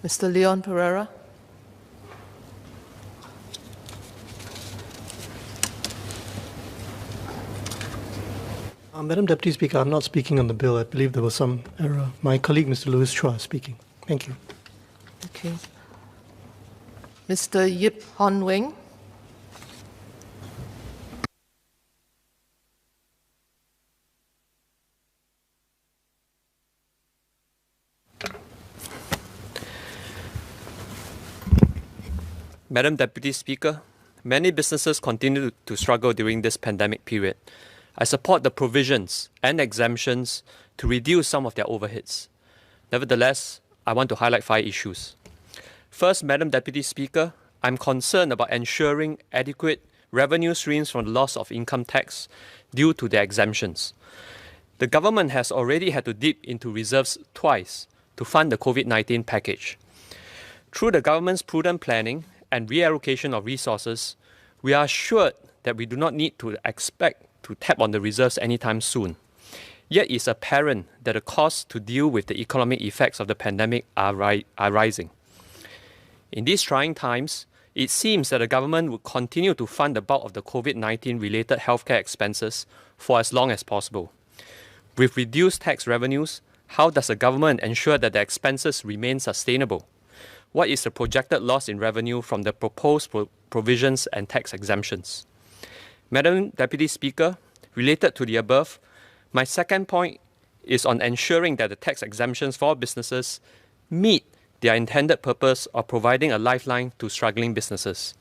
Mr. Leon Pereira. Madam Deputy Speaker, I'm not speaking on the bill. I believe there was some error. My colleague, Mr. Louis Chua, is speaking. Thank you. Okay. Mr. Yip Hon Weng. Madam Deputy Speaker, many businesses continue to struggle during this pandemic period. I support the provisions and exemptions to reduce some of their overheads. Nevertheless, I want to highlight 5 issues. First, Madam Deputy Speaker, I'm concerned about ensuring adequate revenue streams from the loss of income tax due to the exemptions. The government has already had to dip into reserves twice to fund the COVID-19 package. Through the government's prudent planning and reallocation of resources, we are assured that we do not need to expect to tap on the reserves anytime soon. Yet it's apparent that the costs to deal with the economic effects of the pandemic are rising. In these trying times, it seems that the government will continue to fund the bulk of the COVID-19 related healthcare expenses for as long as possible. With reduced tax revenues, how does the government ensure that the expenses remain sustainable? What is the projected loss in revenue from the proposed provisions and tax exemptions? Madam Deputy Speaker, related to the above, my second point is on ensuring that the tax exemptions for businesses meet their intended purpose of providing a lifeline to struggling businesses.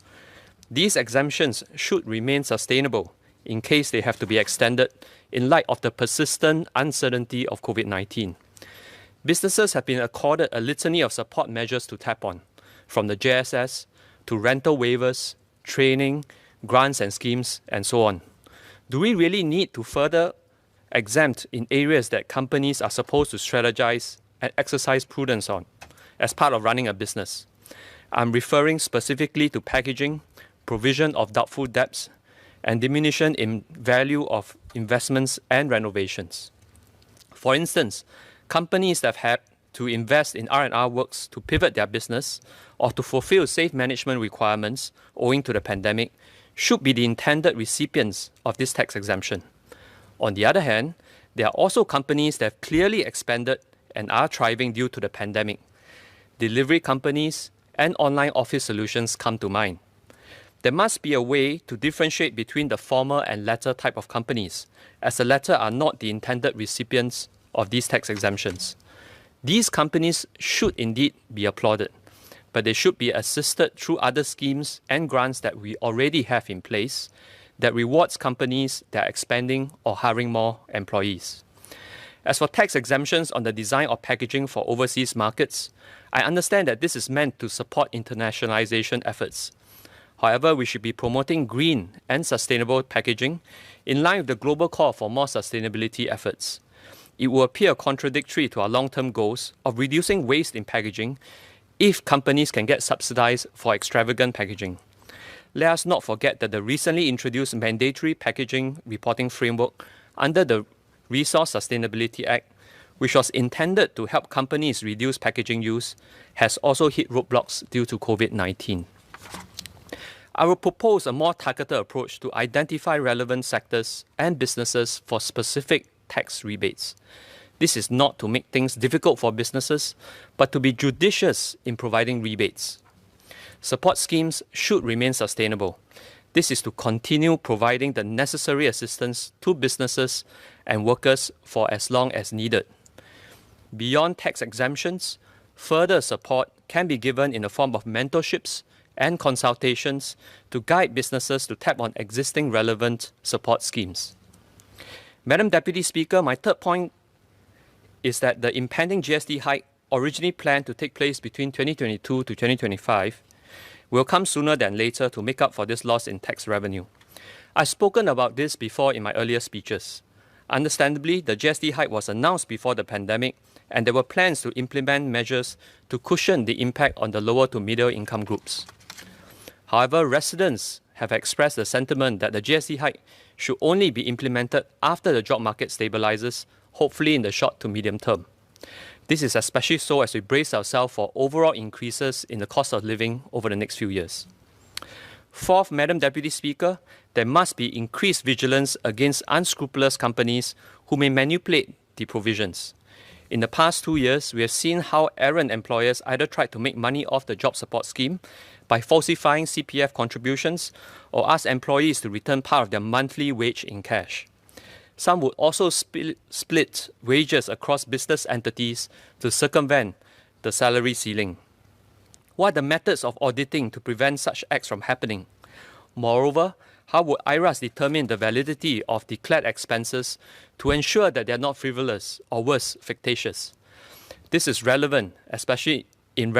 These exemptions should remain sustainable in case they have to be extended in light of the persistent uncertainty of COVID-19. Businesses have been accorded a litany of support measures to tap on, from the JSS to rental waivers, training, grants and schemes, and so on. Do we really need to further exempt in areas that companies are supposed to strategize and exercise prudence on as part of running a business? I'm referring specifically to packaging, provision of doubtful debts, and diminution in value of investments and renovations. For instance, companies that have had to invest in R&R works to pivot their business or to fulfill safe management requirements owing to the pandemic should be the intended recipients of this tax exemption. On the other hand, there are also companies that have clearly expanded and are thriving due to the pandemic. Delivery companies and online office solutions come to mind. There must be a way to differentiate between the former and latter type of companies, as the latter are not the intended recipients of these tax exemptions. These companies should indeed be applauded, but they should be assisted through other schemes and grants that we already have in place that rewards companies that are expanding or hiring more employees. As for tax exemptions on the design or packaging for overseas markets, I understand that this is meant to support internationalization efforts. However, we should be promoting green and sustainable packaging in line with the global call for more sustainability efforts. It will appear contradictory to our long-term goals of reducing waste in packaging if companies can get subsidized for extravagant packaging. Let us not forget that the recently introduced mandatory packaging reporting framework under the Resource Sustainability Act, which was intended to help companies reduce packaging use, has also hit roadblocks due to COVID-19. I will propose a more targeted approach to identify relevant sectors and businesses for specific tax rebates. This is not to make things difficult for businesses, but to be judicious in providing rebates. Support schemes should remain sustainable. This is to continue providing the necessary assistance to businesses and workers for as long as needed. Beyond tax exemptions, further support can be given in the form of mentorships and consultations to guide businesses to tap on existing relevant support schemes. Madam Deputy Speaker, my third point is that the impending GST hike, originally planned to take place between 2022 to 2025, will come sooner than later to make up for this loss in tax revenue. I've spoken about this before in my earlier speeches. Understandably, the GST hike was announced before the pandemic, and there were plans to implement measures to cushion the impact on the lower to middle income groups. However, residents have expressed the sentiment that the GST hike should only be implemented after the job market stabilizes, hopefully in the short to medium term. This is especially so as we brace ourselves for overall increases in the cost of living over the next few years. Fourth, Madam Deputy Speaker, there must be increased vigilance against unscrupulous companies who may manipulate the provisions. In the past 2 years, we have seen how errant employers either tried to make money off the job support scheme by falsifying CPF contributions or ask employees to return part of their monthly wage in cash. Some would also split wages across business entities to circumvent the salary ceiling. What are the methods of auditing to prevent such acts from happening? Moreover, how would IRAS determine the validity of declared expenses to ensure that they are not frivolous or worse, fictitious? This is relevant, especially in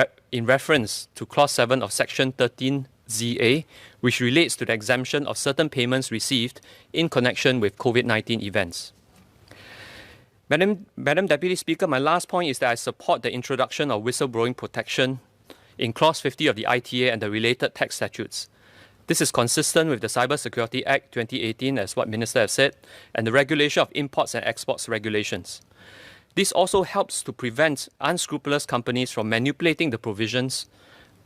reference to Clause 7 of Section 13ZA, which relates to the exemption of certain payments received in connection with COVID-19 events. Madam Deputy Speaker, my last point is that I support the introduction of whistleblowing protection in Clause 50 of the ITA and the related tax statutes. This is consistent with the Cybersecurity Act 2018, as what Minister has said, and the regulation of imports and exports regulations. This also helps to prevent unscrupulous companies from manipulating the provisions,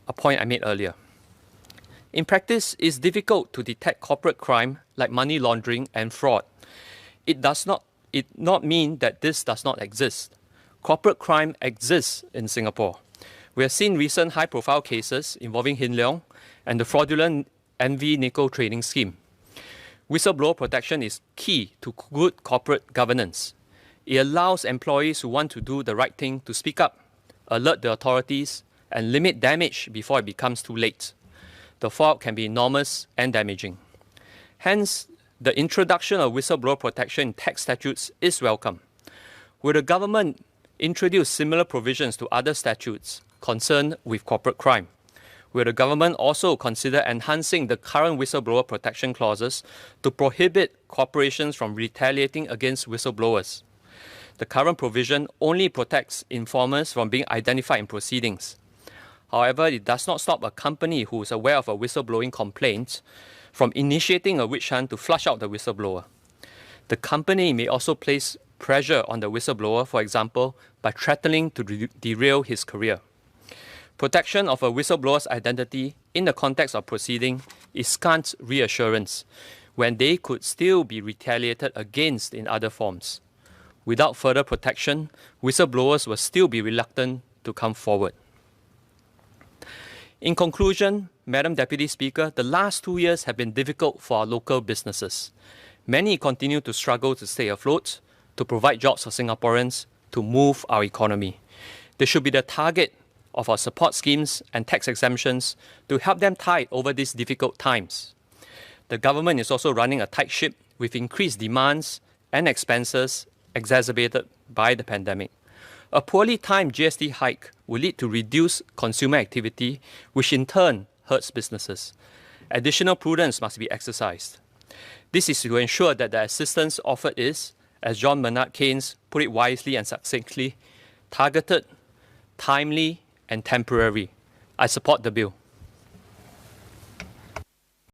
a point I made earlier. In practice, it's difficult to detect corporate crime like money laundering and fraud. It does not mean that this does not exist. Corporate crime exists in Singapore. We have seen recent high-profile cases involving Hin Leong and the fraudulent NV Nickel trading scheme. Whistleblower protection is key to good corporate governance. It allows employees who want to do the right thing to speak up, alert the authorities, and limit damage before it becomes too late. The fallout can be enormous and damaging. Hence, the introduction of whistleblower protection in tax statutes is welcome. Will the government introduce similar provisions to other statutes concerned with corporate crime? Will the government also consider enhancing the current whistleblower protection clauses to prohibit corporations from retaliating against whistleblowers? The current provision only protects informers from being identified in proceedings. However, it does not stop a company who is aware of a whistleblowing complaint from initiating a witch hunt to flush out the whistleblower. The company may also place pressure on the whistleblower, for example, by threatening to derail his career. Protection of a whistleblower's identity in the context of proceeding is scant reassurance when they could still be retaliated against in other forms. Without further protection, whistleblowers will still be reluctant to come forward. In conclusion, Madam Deputy Speaker, the last 2 years have been difficult for our local businesses. Many continue to struggle to stay afloat, to provide jobs for Singaporeans, to move our economy. They should be the target of our support schemes and tax exemptions to help them tide over these difficult times. The government is also running a tight ship with increased demands and expenses exacerbated by the pandemic. A poorly timed GST hike will lead to reduced consumer activity, which in turn hurts businesses. Additional prudence must be exercised. This is to ensure that the assistance offered is, as John Maynard Keynes put it wisely and succinctly, targeted, timely, and temporary. I support the bill.